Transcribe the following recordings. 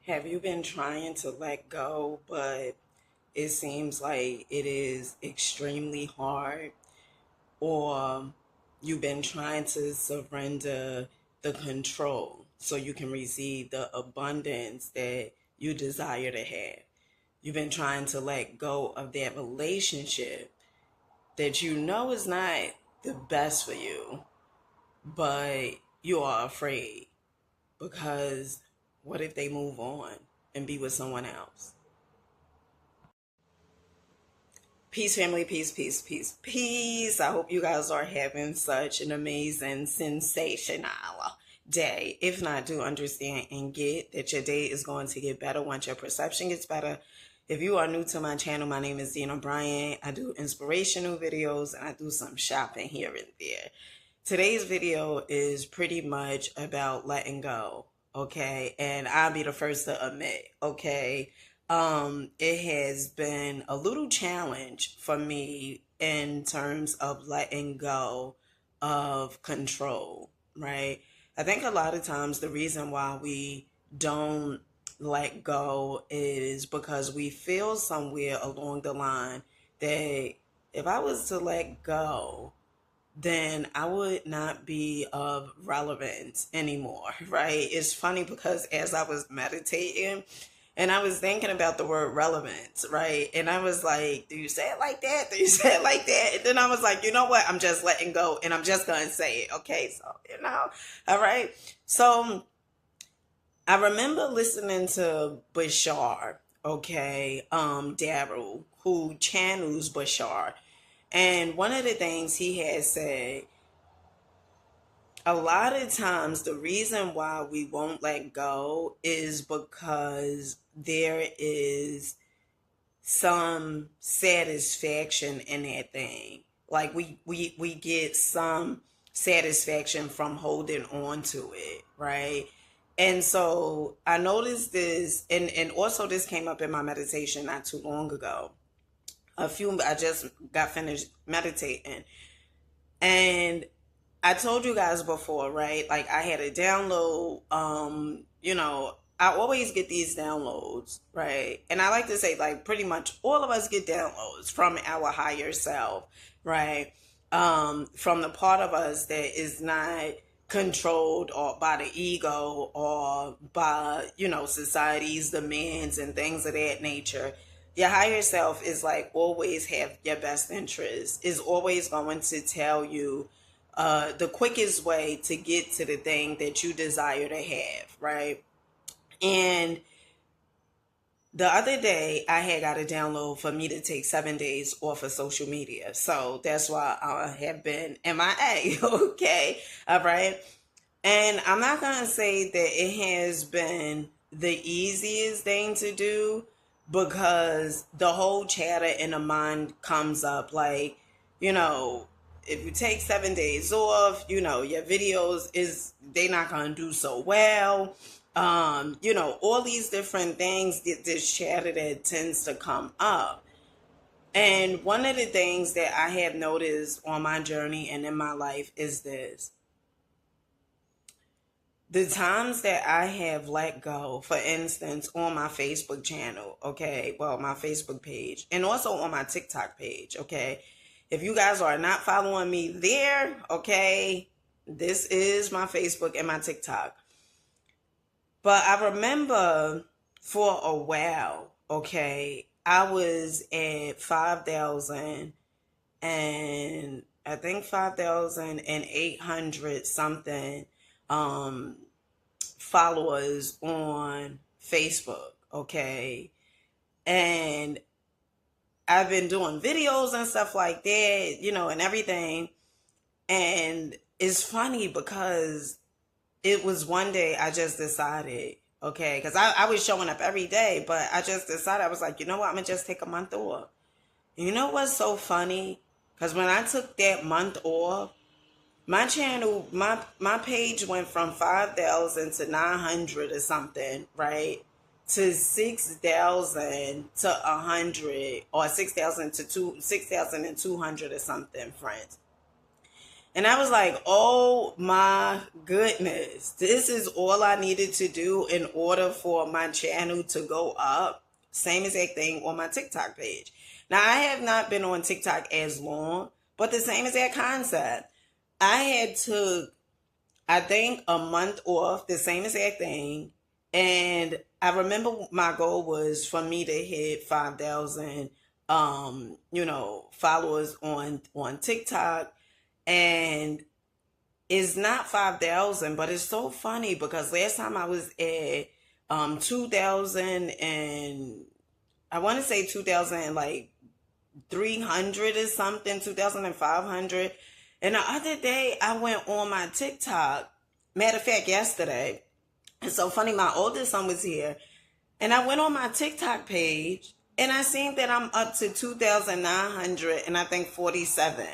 Have you been trying to let go, but it seems like it is extremely hard? Or you've been trying to surrender the control so you can receive the abundance that you desire to have? You've been trying to let go of that relationship that you know is not the best for you, but you are afraid because what if they move on and be with someone else? Peace, family, peace, peace, peace, peace. I hope you guys are having such an amazing, sensational day. If not, do understand and get that your day is going to get better once your perception gets better. If you are new to my channel, my name is Dina Bryant. I do inspirational videos and I do some shopping here and there. Today's video is pretty much about letting go, okay? And I'll be the first to admit, okay? It has been a little challenge for me in terms of letting go of control, right? I think a lot of times the reason why we don't let go is because we feel somewhere along the line that if I was to let go, then I would not be of relevance anymore, right? It's funny because as I was meditating and I was thinking about the word relevance, right? And I was like, do you say it like that? Do you say it like that? And then I was like, you know what? I'm just letting go and I'm just going to say it. Okay. So, all right. So I remember listening to Bashar, okay, Daryl, who channels Bashar. And one of the things he had said, a lot of times the reason why we won't let go is because there is some satisfaction in that thing. Like we get some satisfaction from holding on to it, right? And so I noticed this, and also this came up in my meditation not too long ago. I just got finished meditating, and I told you guys before, right? Like I had a download, I always get these downloads, right? And I like to say like pretty much all of us get downloads from our higher self, right? From the part of us that is not controlled or by the ego or by, society's demands and things of that nature. Your higher self is like always have your best interest, is always going to tell you the quickest way to get to the thing that you desire to have, right? And the other day, I had got a download for me to take 7 days off of social media. So that's why I have been MIA, okay? All right. And I'm not going to say that it has been the easiest thing to do because the whole chatter in the mind comes up like, you know, if you take 7 days off, your videos they not going to do so well. All these different things, this chatter that tends to come up. And one of the things that I have noticed on my journey and in my life is this: the times that I have let go, for instance, on my Facebook channel, okay, well, my Facebook page, and also on my TikTok page, okay. If you guys are not following me there, okay, this is my Facebook and my TikTok. But I remember for a while, okay, I was at 5,000 and I think 5,800 something followers on Facebook, okay? And I've been doing videos and stuff like that, and everything. And it's funny because it was one day I just decided, okay, because I was showing up every day, but I just decided, I was like, you know what, I'm going to just take a month off. You know what's so funny? Because when I took that month off, my channel, my page went from 5,000 to 900 or something, right? To 6,000 to 100, or 6,000 to 6,200 or something, friends. And I was like, oh my goodness, this is all I needed to do in order for my channel to go up. Same exact thing on my TikTok page. Now, I have not been on TikTok as long, but the same exact concept. I had to, I think, a month off, the same exact thing. And I remember my goal was for me to hit 5,000 followers on TikTok. And it's not 5,000, but it's so funny because last time I was at 2,000, and I want to say 2,000, like 300 or something, 2,500. And the other day I went on my TikTok, matter of fact, yesterday. It's so funny, my oldest son was here, and I went on my TikTok page and I seen that I'm up to 2,900 and I think 47.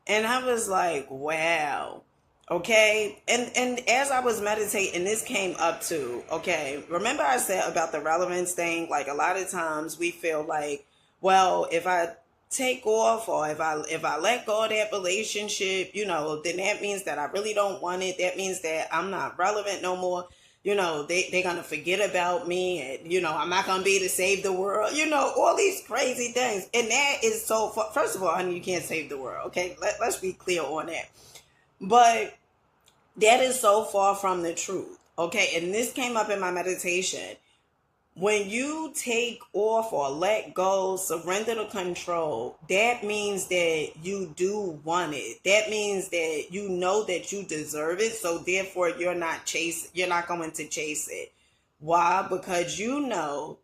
And I was like, wow. Okay. And as I was meditating, this came up too. Okay. Remember I said about the relevance thing? Like a lot of times we feel like, well, if I take off, or if I let go of that relationship, then that means that I really don't want it. That means that I'm not relevant no more. They're gonna forget about me, and I'm not gonna be able to save the world, all these crazy things. And that is so first of all, honey, you can't save the world. Okay, let's be clear on that. But that is so far from the truth. Okay, and this came up in my meditation. When you take off or let go, surrender the control, that means that you do want it. That means that you know that you deserve it. So therefore you're not going to chase it. Why? Because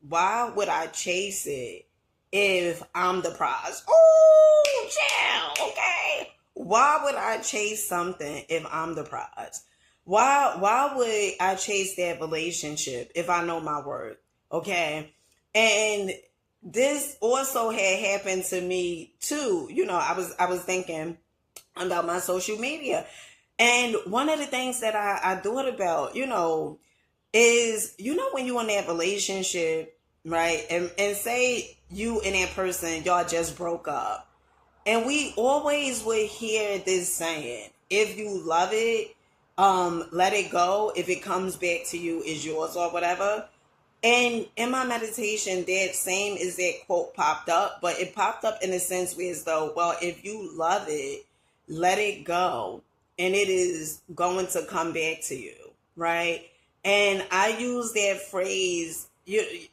why would I chase it if I'm the prize? Oh, chill, okay. Why would I chase something if I'm the prize? Why would I chase that relationship if I know my worth? Okay. And this also had happened to me too. I was thinking about my social media. And one of the things that I thought about, is, when you in that relationship, right? And say you and that person, y'all just broke up. And we always would hear this saying, if you love it, let it go. If it comes back to you, it's yours or whatever. And in my meditation, that same exact quote popped up, but it popped up in a sense where as though, well, if you love it, let it go, and it is going to come back to you, right? And I use that phrase.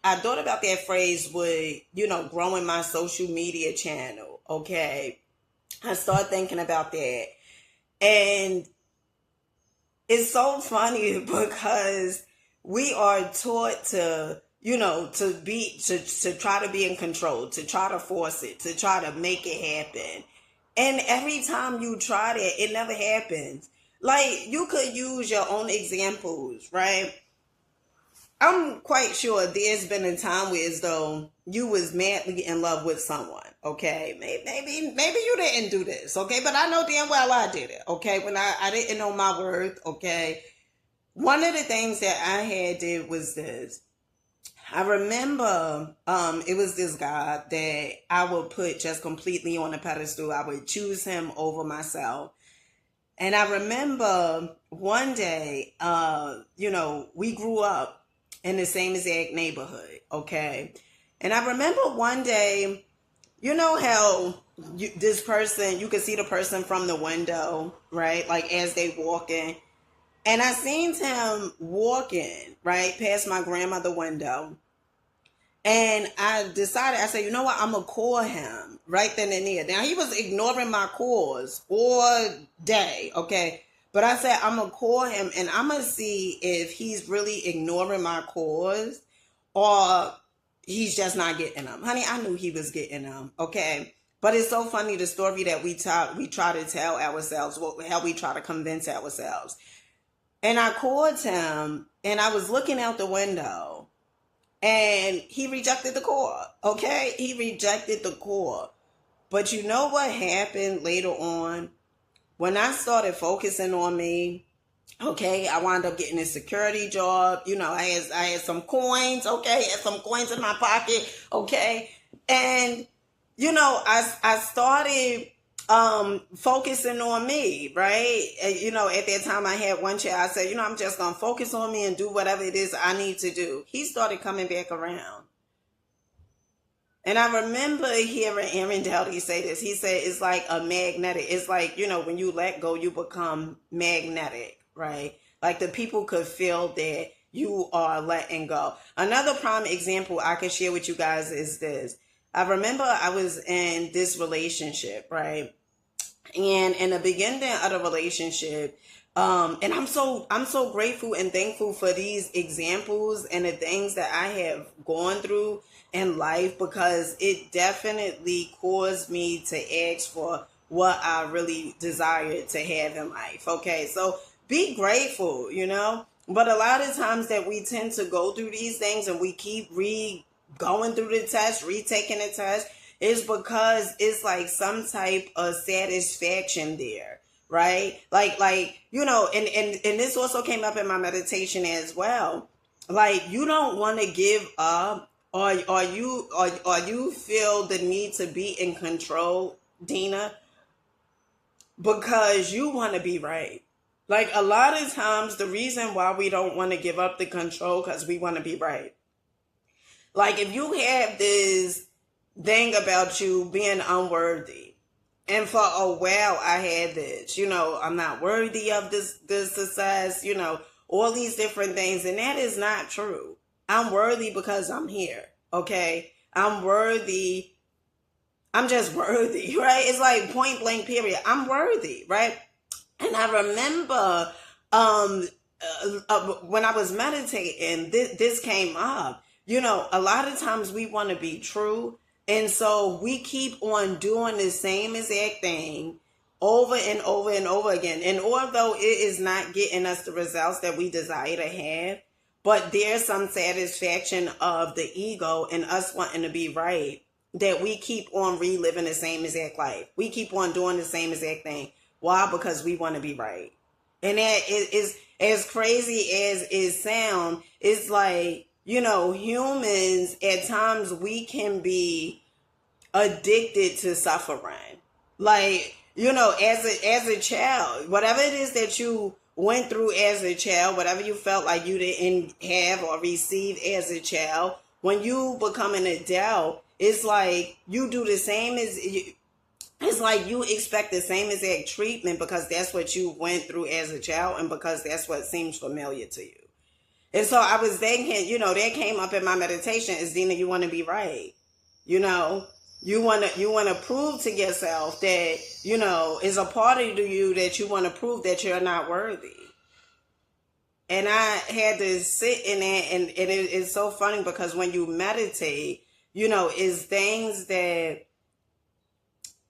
I thought about that phrase with, growing my social media channel. Okay, I started thinking about that, and it's so funny because we are taught to to try to be in control, to try to force it, to try to make it happen. And every time you try that, it never happens. Like, you could use your own examples, right? I'm quite sure there's been a time where as though you was madly in love with someone. Okay, maybe you didn't do this. Okay, but I know damn well I did it. Okay, when I didn't know my worth. Okay, one of the things that I had did was this. I remember it was this guy that I would put just completely on a pedestal. I would choose him over myself. And I remember one day, we grew up in the same exact neighborhood, okay? And I remember one day, how this person, you could see the person from the window, right? Like as they walking. And I seen him walking right past my grandmother's window. And I decided, I said, you know what? I'm going to call him right then and there. Now, he was ignoring my calls all day, okay? But I said, I'm going to call him and I'm going to see if he's really ignoring my calls or he's just not getting them. Honey, I knew he was getting them, okay? But it's so funny, the story that we try to tell ourselves, how we try to convince ourselves. And I called him and I was looking out the window and he rejected the call. Okay? He rejected the call. But you know what happened later on? When I started focusing on me, okay, I wound up getting a security job. I had some coins, okay? I had some coins in my pocket, okay? And, I started focusing on me, right? You know, at that time I had one child. I said, you know, I'm just gonna focus on me and do whatever it is I need to do. He started coming back around. And I remember hearing Aaron Doughty say this. He said it's like a magnetic. It's like, you know, when you let go, you become magnetic, right? Like the people could feel that you are letting go. Another prime example I can share with you guys is this. I remember I was in this relationship, right? And in the beginning of the relationship, and I'm so grateful and thankful for these examples and the things that I have gone through in life, because it definitely caused me to ask for what I really desired to have in life. Okay, so be grateful, you know. But a lot of times that we tend to go through these things and we keep going through the test, retaking the test, is because it's like some type of satisfaction there, right? Like you know, and this also came up in my meditation as well. Like you don't want to give up, or you feel the need to be in control, Dina, because you want to be right. Like a lot of times, the reason why we don't want to give up the control because we want to be right. Like if you have this thing about you being unworthy, and for a while I had this, you know, I'm not worthy of this success, you know, all these different things, and that is not true. I'm worthy because I'm here. Okay, I'm worthy. I'm just worthy, right? It's like point blank period. I'm worthy, right? And I remember when I was meditating, this came up. You know, a lot of times we want to be true. And so we keep on doing the same exact thing over and over and over again. And although it is not getting us the results that we desire to have, but there's some satisfaction of the ego and us wanting to be right, that we keep on reliving the same exact life. We keep on doing the same exact thing. Why? Because we want to be right. And that is as crazy as it sounds, it's like, you know, humans, at times we can be addicted to suffering. Like, you know, as a child, whatever it is that you went through as a child, whatever you felt like you didn't have or receive as a child, when you become an adult, it's like you do the same as it's like you expect the same exact treatment because that's what you went through as a child and because that's what seems familiar to you. And so I was thinking, you know, that came up in my meditation is, Dina, you want to be right. You know, you want to prove to yourself that, you know, is a part of you that you want to prove that you're not worthy. And I had to sit in that, and it's so funny because when you meditate, you know, it's things that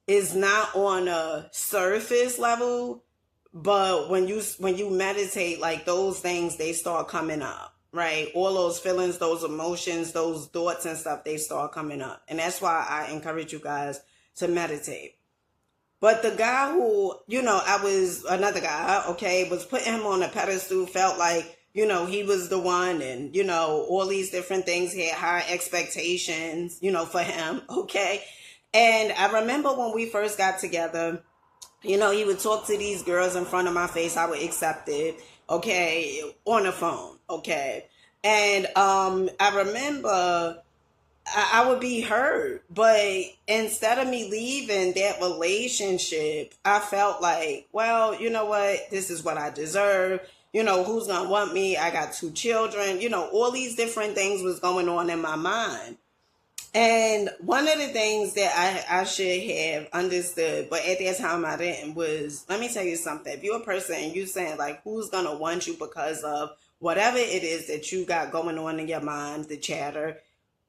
is not on a surface level, but when you meditate, like those things, they start coming up, right? All those feelings, those emotions, those thoughts and stuff, they start coming up. And that's why I encourage you guys to meditate. But the guy who, you know, another guy, okay, was putting him on a pedestal, felt like, you know, he was the one, and, you know, all these different things, he had high expectations, you know, for him, okay? And I remember when we first got together, you know, he would talk to these girls in front of my face. I would accept it, okay, on the phone, okay? And I remember I would be hurt, but instead of me leaving that relationship, I felt like, well, you know what? This is what I deserve. You know, who's going to want me? I got 2 children. You know, all these different things was going on in my mind. And one of the things that I should have understood, but at that time I didn't, was, let me tell you something. If you're a person and you're saying, like, who's going to want you because of whatever it is that you got going on in your mind, the chatter,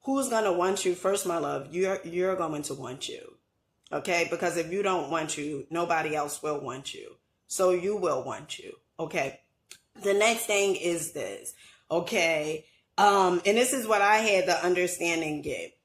who's going to want you? First, my love, you're going to want you. Okay? Because if you don't want you, nobody else will want you. So you will want you. Okay? The next thing is this. Okay? And this is what I had the understanding get.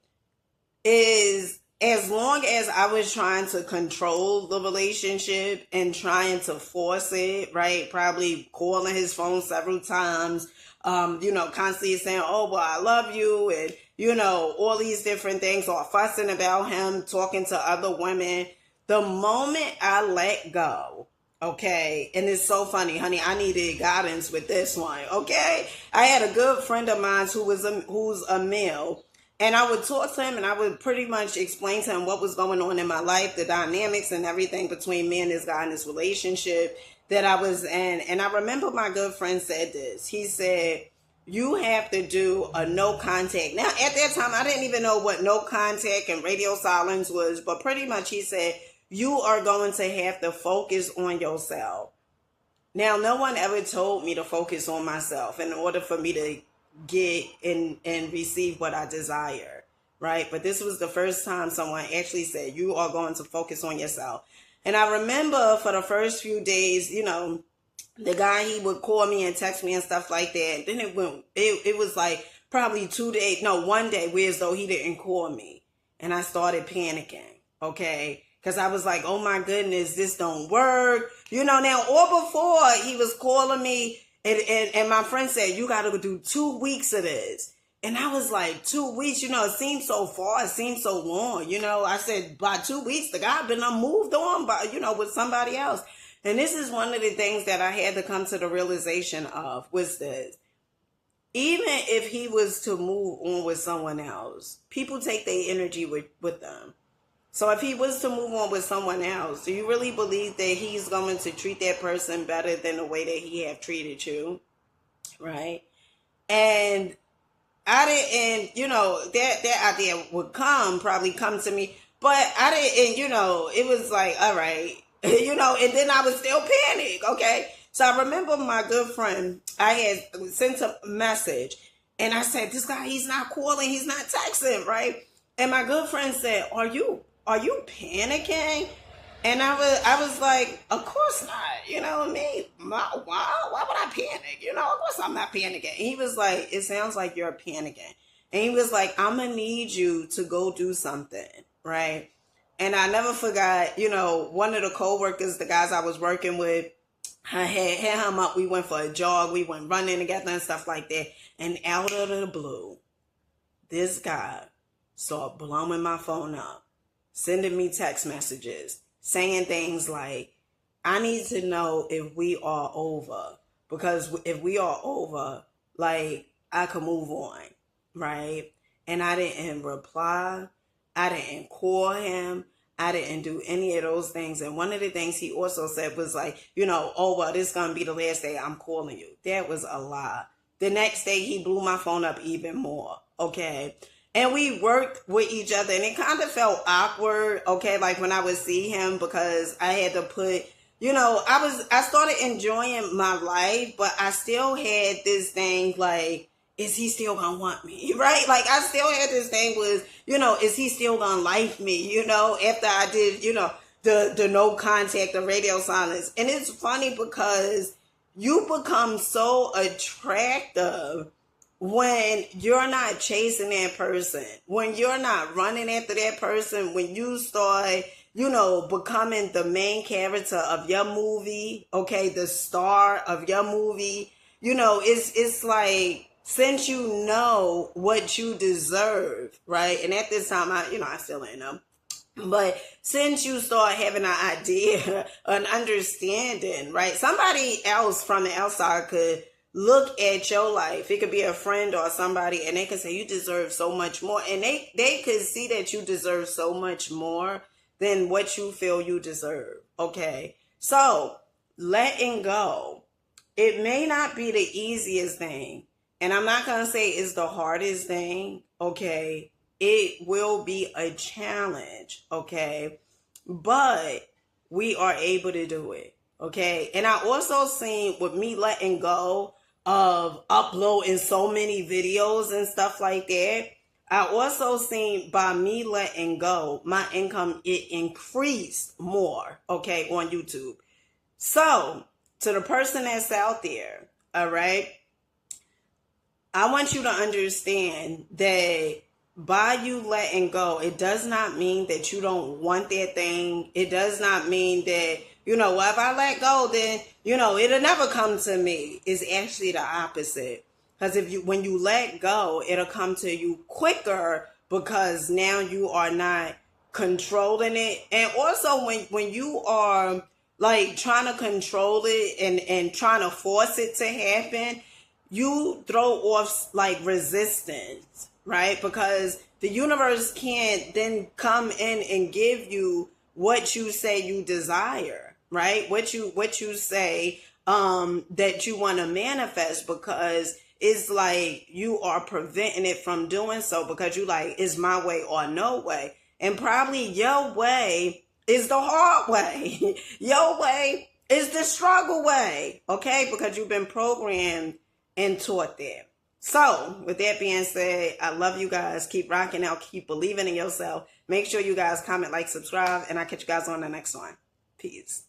Is as long as I was trying to control the relationship and trying to force it, right? Probably calling his phone several times, you know, constantly saying, oh, well, I love you, and, you know, all these different things, or fussing about him, talking to other women, The moment I let go, okay, and it's so funny, honey, I needed guidance with this one, okay? I had a good friend of mine who's a male, and I would talk to him and I would pretty much explain to him what was going on in my life, the dynamics and everything between me and this guy in this relationship that I was in. And I remember my good friend said this. He said, you have to do a no contact. Now, at that time, I didn't even know what no contact and radio silence was, but pretty much he said, you are going to have to focus on yourself. Now, no one ever told me to focus on myself in order for me to get and receive what I desire, right? But this was the first time someone actually said, you are going to focus on yourself. And I remember for the first few days, the guy, he would call me and text me and stuff like that. Then it was like probably 2 days, no, 1 day, where as though he didn't call me. And I started panicking, okay? Because I was like, oh my goodness, this don't work. Now, or before he was calling me and my friend said, you got to do 2 weeks of this. And I was like, 2 weeks, it seems so far. It seems so long. I said, by 2 weeks, the guy been moved on by, with somebody else. And this is one of the things that I had to come to the realization of was this. Even if he was to move on with someone else, people take their energy with them. So if he was to move on with someone else, do you really believe that he's going to treat that person better than the way that he have treated you? Right? And I didn't, that idea would probably come to me, but I didn't, it was like, all right, and then I was still panic. Okay. So I remember my good friend, I had sent a message and I said, this guy, he's not calling, he's not texting. Right. And my good friend said, are you panicking? And I was like, of course not. Me, why would I panic? Of course I'm not panicking. And he was like, it sounds like you're panicking. And he was like, I'm going to need you to go do something. Right. And I never forgot, one of the co-workers, the guys I was working with, I had him up. We went for a jog. We went running together and stuff like that. And out of the blue, this guy started blowing my phone up, sending me text messages, saying things like, I need to know if we are over. Because if we are over, like, I could move on, right? And I didn't reply. I didn't call him. I didn't do any of those things. And one of the things he also said was like, oh, well, this is going to be the last day I'm calling you. That was a lie. The next day, he blew my phone up even more, okay? And we worked with each other, and it kind of felt awkward, okay, like when I would see him, because I had to put, I started enjoying my life, but I still had this thing like, is he still gonna want me, right? Like, I still had this thing with, is he still gonna like me, after I did, the no contact, the radio silence. And it's funny because you become so attractive when you're not chasing that person, when you're not running after that person, when you start, becoming the main character of your movie, okay, the star of your movie, it's like, since you know what you deserve, right? And at this time, I still ain't know. But since you start having an idea, an understanding, right? Somebody else from the outside could look at your life. It could be a friend or somebody, and they could say, you deserve so much more. And they could see that you deserve so much more than what you feel you deserve, okay? So, letting go. It may not be the easiest thing. And I'm not going to say it's the hardest thing, okay? It will be a challenge, okay? But we are able to do it, okay? And I also seen with me letting go of uploading so many videos and stuff like that, I also seen by me letting go, my income, it increased more, okay, on YouTube. So, to the person that's out there, all right? I want you to understand that by you letting go, it does not mean that you don't want that thing. It does not mean that, well, if I let go, then, it'll never come to me. It's actually the opposite. Because when you let go, it'll come to you quicker because now you are not controlling it. And also when you are like trying to control it and trying to force it to happen, you throw off like resistance, right? Because the universe can't then come in and give you what you say you desire, right? What you say that you want to manifest, because it's like you are preventing it from doing so, because you like, it's my way or no way. And probably your way is the hard way. Your way is the struggle way, okay? Because you've been programmed and taught that. So, with that being said, I love you guys. Keep rocking out. Keep believing in yourself. Make sure you guys comment, like, subscribe, and I'll catch you guys on the next one. Peace.